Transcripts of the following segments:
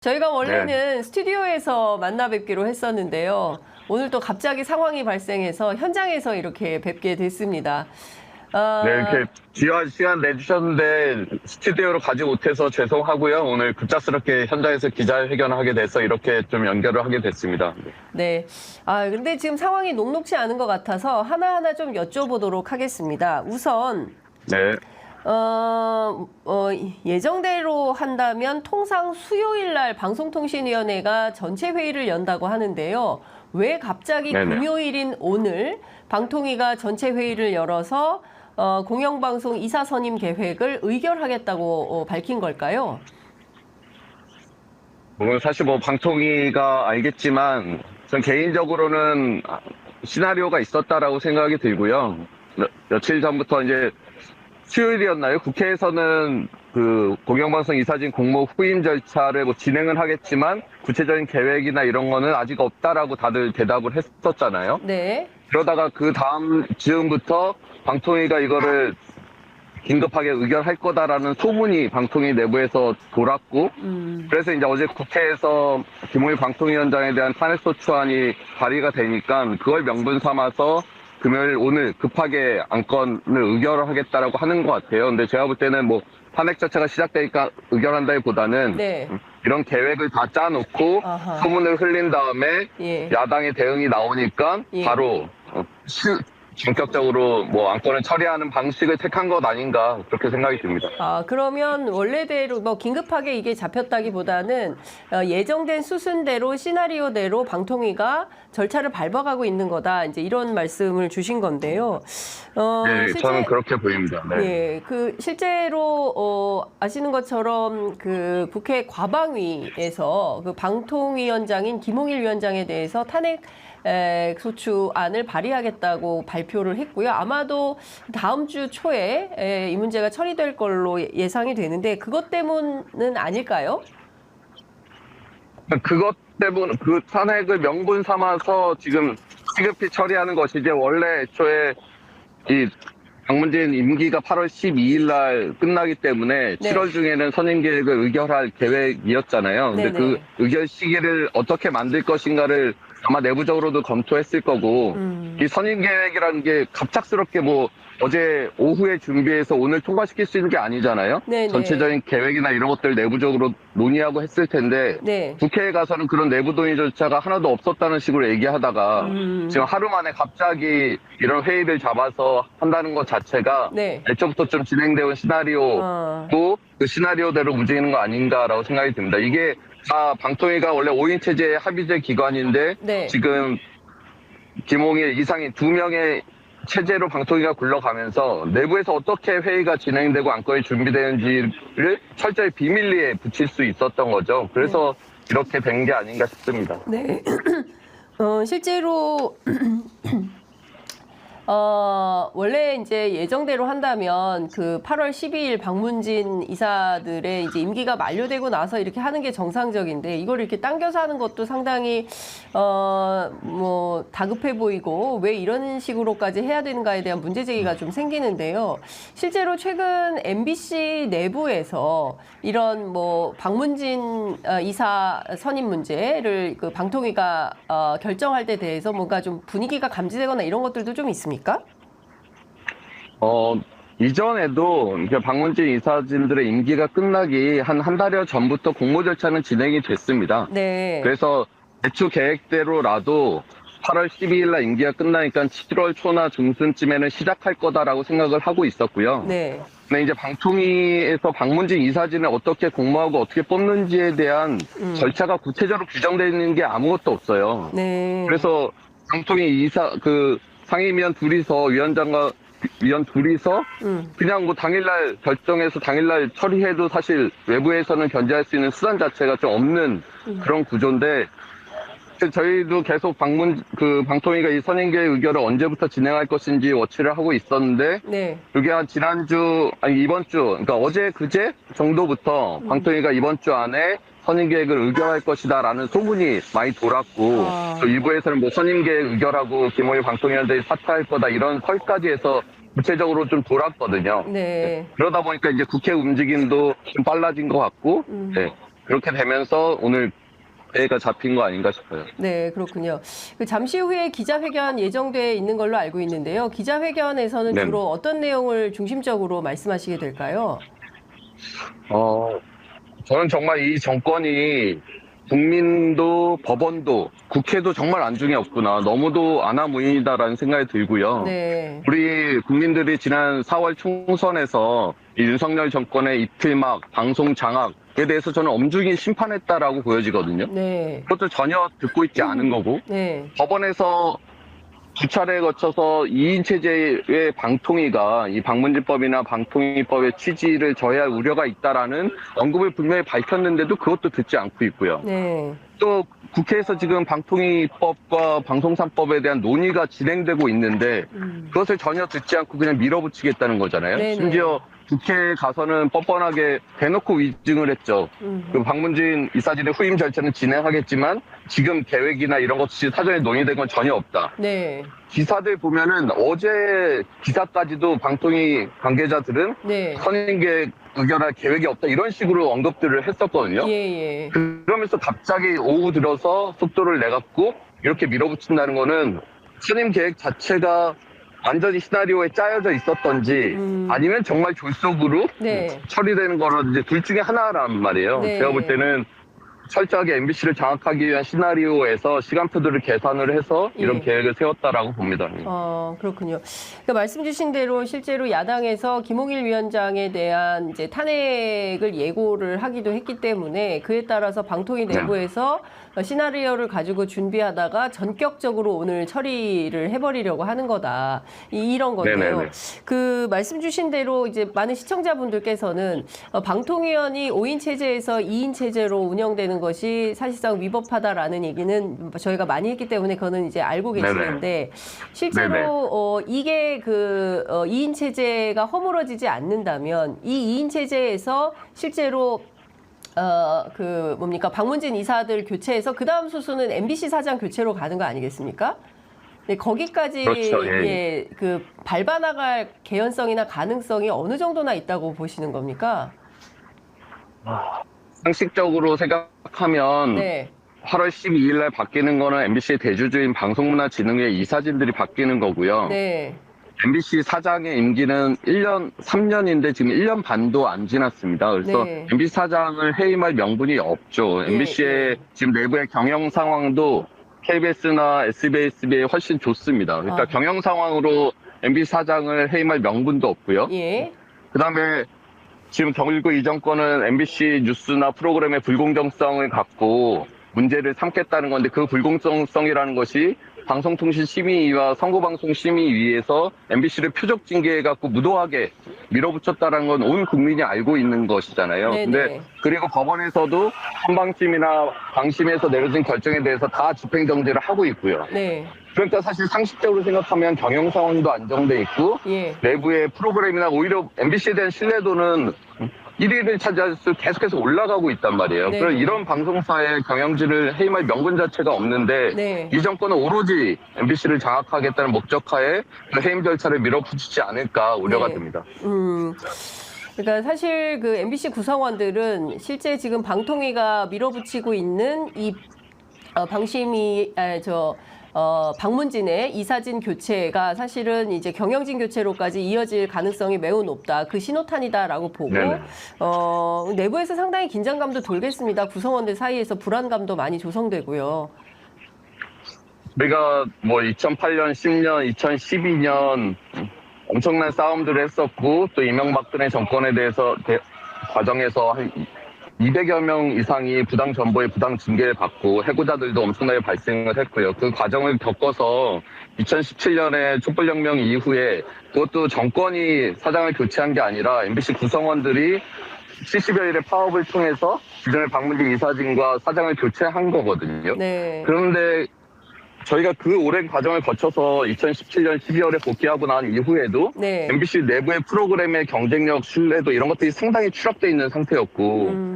저희가 네. 원래는 스튜디오에서 만나 뵙기로 했었는데요. 오늘 또 갑자기 상황이 발생해서 현장에서 이렇게 뵙게 됐습니다. 네, 이렇게 귀한 시간 내주셨는데 스튜디오로 가지 못해서 죄송하고요. 오늘 급작스럽게 현장에서 기자회견하게 돼서 이렇게 좀 연결을 하게 됐습니다. 네. 근데 지금 상황이 녹록지 않은 것 같아서 하나하나 좀 여쭤보도록 하겠습니다. 우선, 네, 예정대로 한다면 통상 수요일 날 방송통신위원회가 전체 회의를 연다고 하는데요. 왜 갑자기 네네. 금요일인 오늘 방통위가 전체 회의를 열어서 공영방송 이사 선임 계획을 의결하겠다고 밝힌 걸까요? 오늘 사실 방통위가 알겠지만 전 개인적으로는 시나리오가 있었다라고 생각이 들고요. 며칠 전부터 이제 수요일이었나요? 국회에서는 그 공영방송 이사진 공모 후임 절차를 진행을 하겠지만 구체적인 계획이나 이런 거는 아직 없다라고 다들 대답을 했었잖아요. 네. 그러다가 그 다음 즈음부터 방통위가 이거를 긴급하게 의결할 거다라는 소문이 방통위 내부에서 돌았고, 그래서 이제 어제 국회에서 김홍일 방통위원장에 대한 탄핵소추안이 발의가 되니까 그걸 명분 삼아서 금요일 오늘 급하게 안건을 의결을 하겠다라고 하는 것 같아요. 근데 제가 볼 때는 탄핵 절차가 시작되니까 의결한다기보다는 네. 이런 계획을 다 짜놓고 아하. 소문을 흘린 다음에 예. 야당의 대응이 나오니까 예. 바로 전격적으로 안건을 처리하는 방식을 택한 것 아닌가 그렇게 생각이 듭니다. 그러면 원래대로 긴급하게 이게 잡혔다기보다는 예정된 수순대로 시나리오대로 방통위가 절차를 밟아가고 있는 거다. 이제 이런 말씀을 주신 건데요. 네, 저는 그렇게 보입니다. 네. 예, 실제로 아시는 것처럼 그 국회 과방위에서 그 방통위원장인 김홍일 위원장에 대해서 탄핵 소추안을 발의하겠다고 발표를 했고요. 아마도 다음 주 초에 이 문제가 처리될 걸로 예상이 되는데 그것 때문은 아닐까요? 그것 때문에 그 탄핵을 명분 삼아서 지금 시급히 처리하는 것이지 원래 애초에 이 박문진 임기가 8월 12일 날 끝나기 때문에 네. 7월 중에는 선임 계획을 의결할 계획이었잖아요. 근데 네네. 그 의결 시기를 어떻게 만들 것인가를 아마 내부적으로도 검토했을 거고 이 선임 계획이라는 게 갑작스럽게 어제 오후에 준비해서 오늘 통과시킬 수 있는 게 아니잖아요. 네네. 전체적인 계획이나 이런 것들 내부적으로 논의하고 했을 텐데 네. 국회에 가서는 그런 내부 논의 절차가 하나도 없었다는 식으로 얘기하다가 지금 하루 만에 갑자기 이런 회의를 잡아서 한다는 것 자체가 네. 애초부터 좀 진행되어 온 시나리오고 그 시나리오대로 움직이는 거 아닌가라고 생각이 듭니다. 이게 방통위가 원래 5인 체제의 합의제 기관인데 네. 지금 김홍일 이상인 2명의 체제로 방통위가 굴러가면서 내부에서 어떻게 회의가 진행되고 안건이 준비되는지를 철저히 비밀리에 붙일 수 있었던 거죠. 그래서 이렇게 된 게 아닌가 싶습니다. 네. 실제로 원래 이제 예정대로 한다면 그 8월 12일 박문진 이사들의 이제 임기가 만료되고 나서 이렇게 하는 게 정상적인데 이걸 이렇게 당겨서 하는 것도 상당히 다급해 보이고 왜 이런 식으로까지 해야 되는가에 대한 문제 제기가 좀 생기는데요. 실제로 최근 MBC 내부에서 이런 박문진 이사 선임 문제를 그 방통위가 결정할 때 대해서 뭔가 좀 분위기가 감지되거나 이런 것들도 좀 있습니까? 이전에도 박문진 이사진들의 임기가 끝나기 한 달여 전부터 공모 절차는 진행이 됐습니다. 네. 그래서 대충 계획대로라도 8월 12일 날 임기가 끝나니까 7월 초나 중순쯤에는 시작할 거다라고 생각을 하고 있었고요. 네. 근데 이제 방통위에서 박문진 이사진을 어떻게 공모하고 어떻게 뽑는지에 대한 절차가 구체적으로 규정되어 있는 게 아무것도 없어요. 네. 그래서 방통위 상임위원 둘이서 위원장과 위원 둘이서 그냥 당일날 결정해서 당일날 처리해도 사실 외부에서는 견제할 수 있는 수단 자체가 좀 없는 그런 구조인데 저희도 계속 방통위가 이 선임계획 의결을 언제부터 진행할 것인지 워치를 하고 있었는데 네. 이게 이번 주, 그러니까 어제 그제 정도부터 방통위가 이번 주 안에 선임계획을 의결할 것이다라는 소문이 많이 돌았고 또 일부에서는 선임계획 의결하고 김홍일 방통위원장이 사퇴할 거다 이런 설까지 해서 구체적으로 좀 돌았거든요. 네. 그러다 보니까 이제 국회 움직임도 좀 빨라진 것 같고 네. 그렇게 되면서 오늘 회의가 잡힌 거 아닌가 싶어요. 네, 그렇군요. 그 잠시 후에 기자회견 예정돼 있는 걸로 알고 있는데요. 기자회견에서는 네. 주로 어떤 내용을 중심적으로 말씀하시게 될까요? 저는 정말 이 정권이 국민도 법원도 국회도 정말 안중에 없구나. 너무도 안하무인이다라는 생각이 들고요. 네. 우리 국민들이 지난 4월 총선에서 이 윤석열 정권의 이틀막, 방송 장악에 대해서 저는 엄중히 심판했다라고 보여지거든요. 네. 그것도 전혀 듣고 있지 않은 거고 네. 법원에서 두 차례에 거쳐서 2인 체제의 방통위가 이 방문진법이나 방통위법의 취지를 저해할 우려가 있다라는 언급을 분명히 밝혔는데도 그것도 듣지 않고 있고요. 네. 또 국회에서 지금 방통위법과 방송산법에 대한 논의가 진행되고 있는데 그것을 전혀 듣지 않고 그냥 밀어붙이겠다는 거잖아요. 네네. 심지어 국회에 가서는 뻔뻔하게 대놓고 위증을 했죠. 그 방문진 이사진의 후임 절차는 진행하겠지만 지금 계획이나 이런 것이 사전에 논의된 건 전혀 없다. 네. 기사들 보면은 어제 기사까지도 방통위 관계자들은 네. 선임계획 의결할 계획이 없다 이런 식으로 언급들을 했었거든요. 예, 예. 그러면서 갑자기 오후 들어서 속도를 내갖고 이렇게 밀어붙인다는 거는 선임 계획 자체가 완전히 시나리오에 짜여져 있었던지 아니면 정말 졸속으로 네. 처리되는 거라든지 둘 중에 하나란 말이에요. 네. 제가 볼 때는 철저하게 MBC를 장악하기 위한 시나리오에서 시간표들을 계산을 해서 이런 예. 계획을 세웠다라고 봅니다. 그렇군요. 그러니까 말씀 주신 대로 실제로 야당에서 김홍일 위원장에 대한 이제 탄핵을 예고를 하기도 했기 때문에 그에 따라서 방통위 내부에서 시나리오를 가지고 준비하다가 전격적으로 오늘 처리를 해버리려고 하는 거다. 이런 건데요. 네네네. 그 말씀 주신 대로 이제 많은 시청자분들께서는 방통위원이 5인 체제에서 2인 체제로 운영되는 것이 사실상 위법하다라는 얘기는 저희가 많이 했기 때문에 그거는 이제 알고 계시는데 실제로 이게 그 2인 체제가 허물어지지 않는다면 이 2인 체제에서 실제로 그 뭡니까 방문진 이사들 교체해서 그 다음 수순은 MBC 사장 교체로 가는 거 아니겠습니까? 네, 거기까지 그렇죠, 예. 예, 그 밟아나갈 개연성이나 가능성이 어느 정도나 있다고 보시는 겁니까? 상식적으로 생각하면 네, 8월 12일 날 바뀌는 거는 MBC의 대주주인 방송문화진흥회 이사진들이 바뀌는 거고요. 네, MBC 사장의 임기는 3년인데 지금 1년 반도 안 지났습니다. 그래서 네. MBC 사장을 해임할 명분이 없죠. 예, MBC의 예. 지금 내부의 경영 상황도 KBS나 SBS에 비해 훨씬 좋습니다. 그러니까 아. 경영 상황으로 MBC 사장을 해임할 명분도 없고요. 예, 그다음에 지금 정일구 이 정권은 MBC 뉴스나 프로그램의 불공정성을 갖고 문제를 삼겠다는 건데 그 불공정성이라는 것이 방송통신심의위와 선거방송심의위에서 MBC를 표적 징계해갖고 무도하게 밀어붙였다는 건 온 국민이 알고 있는 것이잖아요. 네네. 근데 그리고 법원에서도 한방심이나 방심에서 내려진 결정에 대해서 다 집행정지를 하고 있고요. 네, 그러니까 사실 상식적으로 생각하면 경영 상황도 안정돼 있고 예, 내부의 프로그램이나 오히려 MBC에 대한 신뢰도는 1위를 차지할수록 계속해서 올라가고 있단 말이에요. 네. 그래서 이런 방송사의 경영진을 해임할 명분 자체가 없는데 네. 이 정권은 오로지 MBC를 장악하겠다는 목적하에 그 해임 절차를 밀어붙이지 않을까 우려가 네. 됩니다. 그러니까 사실 그 MBC 구성원들은 실제 지금 방통위가 밀어붙이고 있는 이 방심위 방문진의 이사진 교체가 사실은 이제 경영진 교체로까지 이어질 가능성이 매우 높다. 그 신호탄이다라고 보고 네네. 내부에서 상당히 긴장감도 돌겠습니다. 구성원들 사이에서 불안감도 많이 조성되고요. 우리가 뭐 2008년, 10년, 2012년 엄청난 싸움들을 했었고 또 이명박근혜 정권에 대해서 과정에서 한 200여 명 이상이 부당 정보에 부당 징계를 받고 해고자들도 엄청나게 발생을 했고요. 그 과정을 겪어서 2017년에 촛불혁명 이후에 그것도 정권이 사장을 교체한 게 아니라 MBC 구성원들이 70여 일의 파업을 통해서 기존의 방문진 이사진과 사장을 교체한 거거든요. 네. 그런데 저희가 그 오랜 과정을 거쳐서 2017년 12월에 복귀하고 난 이후에도 네. MBC 내부의 프로그램의 경쟁력, 신뢰도 이런 것들이 상당히 추락돼 있는 상태였고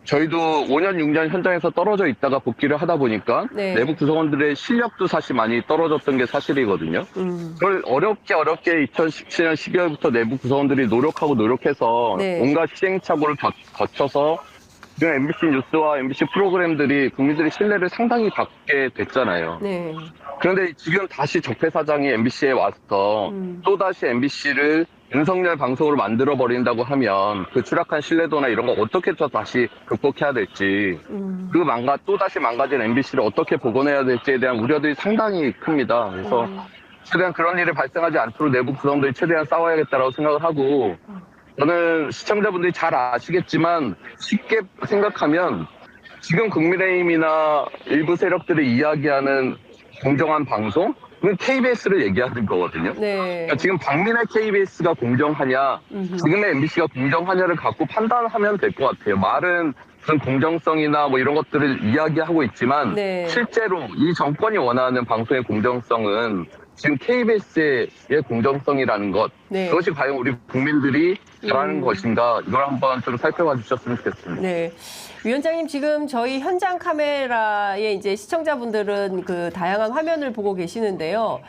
저희도 5년, 6년 현장에서 떨어져 있다가 복귀를 하다 보니까 네. 내부 구성원들의 실력도 사실 많이 떨어졌던 게 사실이거든요. 그걸 어렵게 2017년 12월부터 내부 구성원들이 노력해서 네. 온갖 시행착오를 거쳐서 지금 MBC 뉴스와 MBC 프로그램들이 국민들의 신뢰를 상당히 받게 됐잖아요. 네. 그런데 지금 다시 적폐 사장이 MBC에 와서 또다시 MBC를 윤석열 방송으로 만들어 버린다고 하면 그 추락한 신뢰도나 이런 거 어떻게 또 다시 극복해야 될지 또다시 망가진 MBC를 어떻게 복원해야 될지에 대한 우려들이 상당히 큽니다. 그래서 최대한 그런 일이 발생하지 않도록 내부 구성들이 최대한 싸워야겠다라고 생각을 하고, 저는 시청자분들이 잘 아시겠지만 쉽게 생각하면 지금 국민의힘이나 일부 세력들이 이야기하는 공정한 방송은 KBS를 얘기하는 거거든요. 네. 그러니까 지금 박민의 KBS가 공정하냐, 지금의 MBC가 공정하냐를 갖고 판단하면 될 것 같아요. 말은 무슨 공정성이나 뭐 이런 것들을 이야기하고 있지만 네. 실제로 이 정권이 원하는 방송의 공정성은 지금 KBS의 공정성이라는 것, 네. 그것이 과연 우리 국민들이 잘하는 것인가, 이걸 한번 좀 살펴봐 주셨으면 좋겠습니다. 네. 위원장님, 지금 저희 현장 카메라에 이제 시청자분들은 그 다양한 화면을 보고 계시는데요.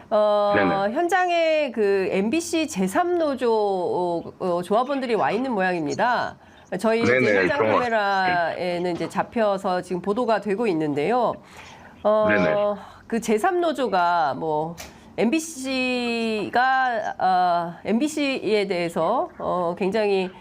네네. 현장에 그 MBC 제3노조 조합원들이 와 있는 모양입니다. 저희 이제 네네, 현장 그런 것 카메라에는 이제 잡혀서 지금 보도가 되고 있는데요. 네네. 그 제3노조가 뭐 MBC에 대해서 굉장히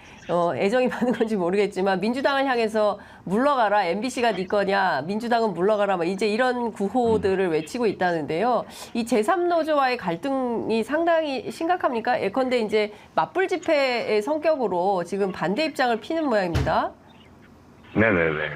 애정이 많은 건지 모르겠지만 민주당을 향해서 물러가라, MBC가 네 거냐, 민주당은 물러가라, 뭐 이제 이런 구호들을 외치고 있다는데요. 이 제3노조와의 갈등이 상당히 심각합니까? 예컨대 이제 맞불 집회의 성격으로 지금 반대 입장을 피는 모양입니다. 네네네.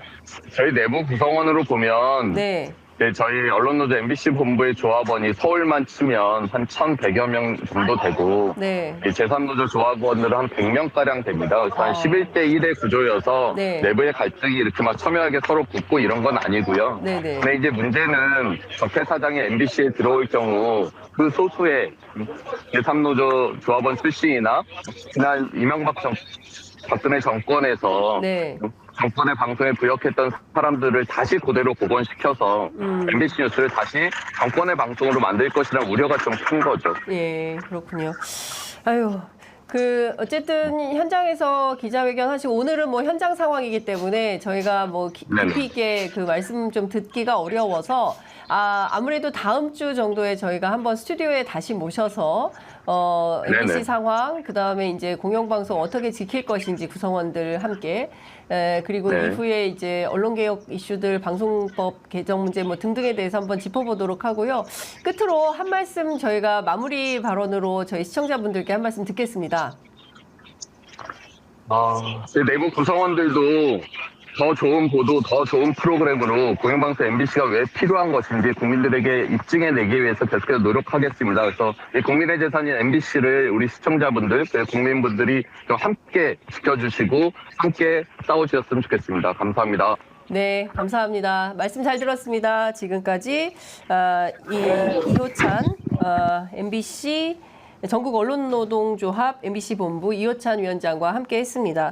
저희 내부 구성원으로 보면 네. 네, 저희 언론노조 MBC 본부의 조합원이 서울만 치면 한 1,100여 명 정도 되고, 네. 이 제3노조 조합원들은 한 100명가량 됩니다. 그래서 한 11대 1의 구조여서 네. 내부의 갈등이 이렇게 막 첨예하게 서로 붙고 이런 건 아니고요. 네네. 근데 이제 문제는 적폐 사장이 MBC에 들어올 경우 그 소수의 제3노조 조합원 출신이나 지난 박근혜 정권에서 네. 정권의 방송에 부역했던 사람들을 다시 그대로 복원시켜서 MBC 뉴스를 다시 정권의 방송으로 만들 것이라는 우려가 좀 큰 거죠. 예, 그렇군요. 아유, 어쨌든 현장에서 기자회견 하시고, 오늘은 뭐 현장 상황이기 때문에 저희가 뭐 깊이 있게 그 말씀 좀 듣기가 어려워서, 아무래도 다음 주 정도에 저희가 한번 스튜디오에 다시 모셔서, MBC 네네. 상황, 그 다음에 이제 공영방송 어떻게 지킬 것인지 구성원들 함께, 그리고 네. 이후에 이제 언론개혁 이슈들, 방송법 개정 문제 뭐 등등에 대해서 한번 짚어보도록 하고요. 끝으로 한 말씀 저희가 마무리 발언으로 저희 시청자분들께 한 말씀 듣겠습니다. 내부 구성원들도 더 좋은 보도, 더 좋은 프로그램으로 공영방송 MBC가 왜 필요한 것인지 국민들에게 입증해내기 위해서 계속해서 노력하겠습니다. 그래서 이 국민의 재산인 MBC를 우리 시청자분들, 국민분들이 좀 함께 지켜주시고 함께 싸워주셨으면 좋겠습니다. 감사합니다. 네, 감사합니다. 말씀 잘 들었습니다. 지금까지 이호찬 MBC 전국 언론노동조합 MBC 본부 이호찬 위원장과 함께했습니다.